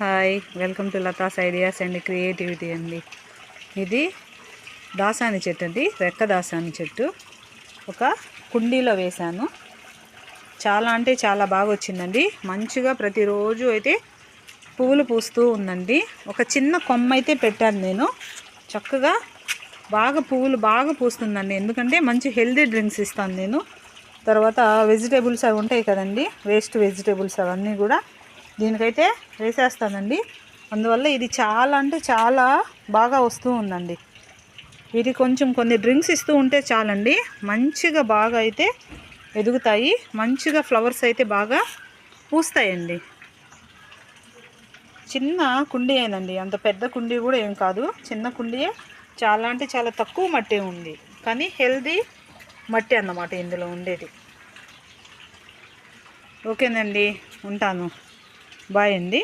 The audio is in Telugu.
Hi, welcome to Latha's ideas and creativity అండి. ఇది దాసాని చెట్టు అండి, రెక్క దాసాని చెట్టు. ఒక కుండీలో వేశాను. చాలా అంటే చాలా బాగా వచ్చిందండి. మంచిగా ప్రతిరోజు అయితే పువ్వులు పూస్తూ ఉందండి. ఒక చిన్న కొమ్మ అయితే పెట్టాను నేను. చక్కగా బాగా పువ్వులు బాగా పూస్తుందండి. ఎందుకంటే మంచి హెల్దీ డ్రింక్స్ ఇస్తాను నేను. తర్వాత వెజిటేబుల్స్ అవి ఉంటాయి కదండి, వేస్ట్ వెజిటేబుల్స్ అవన్నీ కూడా దీనికైతే వేసేస్తానండి. అందువల్ల ఇది చాలా అంటే చాలా బాగా వస్తూ ఉందండి. వీటికి కొంచెం కొన్ని డ్రింక్స్ ఇస్తూ ఉంటే చాలండి, మంచిగా బాగా అయితే ఎదుగుతాయి. మంచిగా ఫ్లవర్స్ అయితే బాగా పూస్తాయండి. చిన్న కుండీ అయినండి, అంత పెద్ద కుండీ కూడా ఏం కాదు, చిన్న కుండీయే. చాలా అంటే చాలా తక్కువ మట్టి ఉంది, కానీ హెల్దీ మట్టి అన్నమాట ఇందులో ఉండేది. ఓకేనండి, ఉంటాను. బాయ్ అండి.